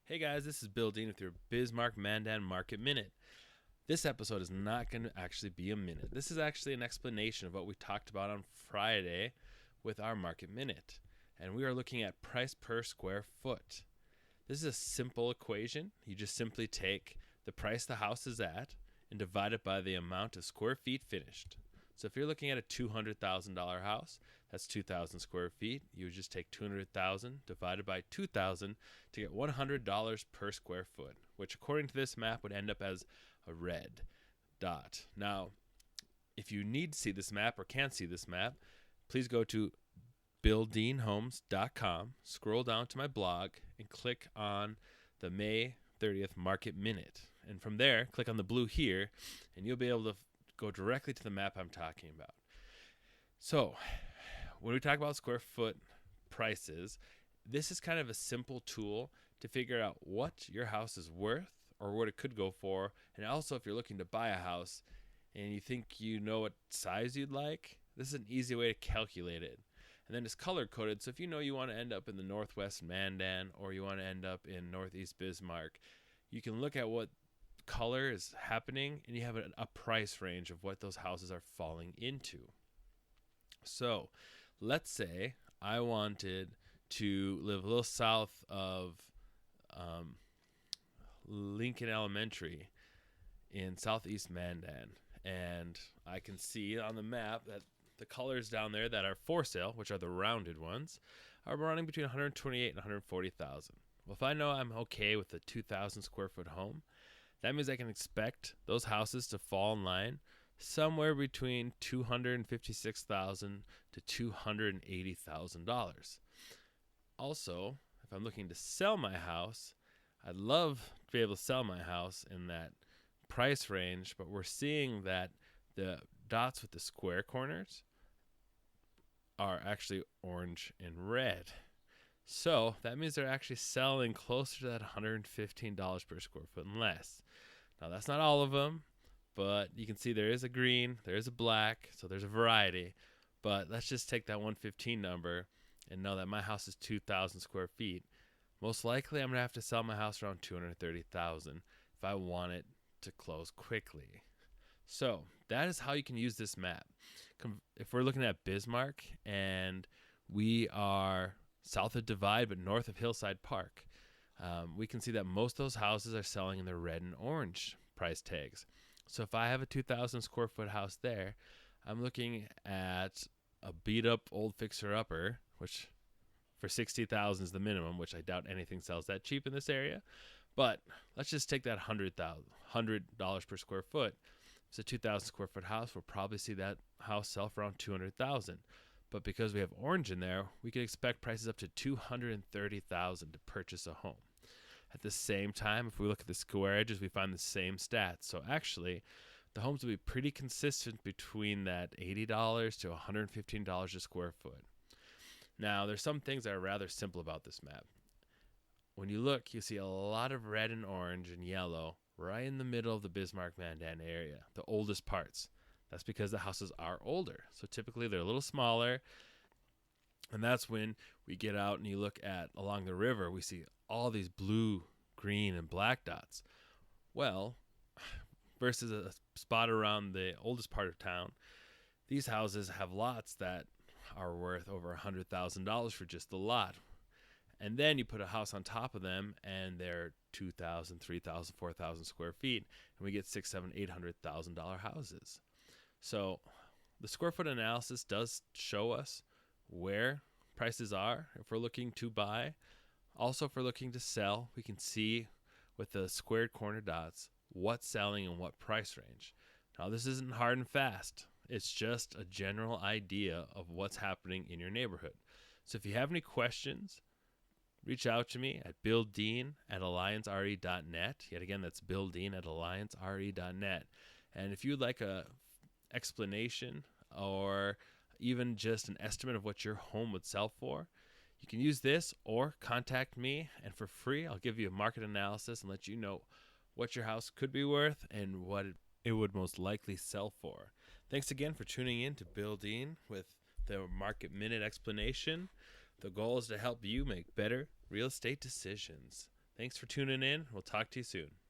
Hey guys, this is Bill Dean with your Bismarck-Mandan Market Minute. This episode is not going to actually be a minute. This is actually an explanation of what we talked about on Friday with our Market Minute. And we are looking at price per square foot. This is a simple equation. You just simply take the price the house is at and divide it by the amount of square feet finished. So if you're looking at a $200,000 house, that's 2,000 square feet. You would just take 200,000 divided by 2,000 to get $100 per square foot, which according to this map would end up as a red dot. Now, if you need to see this map or can't see this map, please go to BillDeanHomes.com, scroll down to my blog, and click on the May 30th Market Minute. And from there, click on the blue here, and you'll be able to go directly to the map I'm talking about. So, when we talk about square foot prices, this is kind of a simple tool to figure out what your house is worth or what it could go for. And also, if you're looking to buy a house and you think you know what size you'd like, this is an easy way to calculate it. And then it's color coded. So if you know you want to end up in the Northwest Mandan or you want to end up in Northeast Bismarck, you can look at what color is happening and you have a price range of what those houses are falling into. So let's say I wanted to live a little south of Lincoln Elementary in Southeast Mandan, and I can see on the map that the colors down there that are for sale, which are the rounded ones, are running between 128 and 140,000. Well, if I know I'm okay with a 2,000 square foot home, that means I can expect those houses to fall in line somewhere between $256,000 to $280,000. Also, if I'm looking to sell my house, I'd love to be able to sell my house in that price range, but we're seeing that the dots with the square corners are actually orange and red. So that means they're actually selling closer to that $115 per square foot and less. Now, that's not all of them, but you can see there is a green, there is a black, so there's a variety. But let's just take that 115 number and know that my house is 2,000 square feet. Most likely, I'm going to have to sell my house around $230,000 if I want it to close quickly. So that is how you can use this map. If we're looking at Bismarck and we are south of Divide but north of Hillside Park, we can see that most of those houses are selling in the red and orange price tags. So if I have a 2,000 square foot house there, I'm looking at a beat up old fixer upper, which for $60,000 is the minimum, which I doubt anything sells that cheap in this area. But let's just take that $100 per square foot. If it's a 2,000 square foot house, we'll probably see that house sell for around $200,000. But because we have orange in there, we can expect prices up to $230,000 to purchase a home. At the same time, if we look at the square edges, we find the same stats. So actually, the homes will be pretty consistent between that $80 to $115 a square foot. Now, there's some things that are rather simple about this map. When you look, you see a lot of red and orange and yellow right in the middle of the Bismarck-Mandan area, the oldest parts. That's because the houses are older. So typically they're a little smaller. And that's when we get out and you look at along the river, we see all these blue, green, and black dots. Well, versus a spot around the oldest part of town, these houses have lots that are worth over $100,000 for just the lot. And then you put a house on top of them and they're 2,000, 3,000, 4,000 square feet. And we get $600,000, $800,000 houses. So the square foot analysis does show us where prices are if we're looking to buy. Also, if we're looking to sell, we can see with the squared corner dots what's selling and what price range. Now, this isn't hard and fast. It's just a general idea of what's happening in your neighborhood. So if you have any questions, reach out to me at billdean@alliancere.net. Yet again, that's billdean@alliancere.net. And if you'd like a explanation or even just an estimate of what your home would sell for, you can use this or contact me, and for free I'll give you a market analysis and let you know what your house could be worth and what it would most likely sell for. Thanks again for tuning in to Bill Dean with the Market Minute explanation. The goal is to help you make better real estate decisions. Thanks for tuning in. We'll talk to you soon.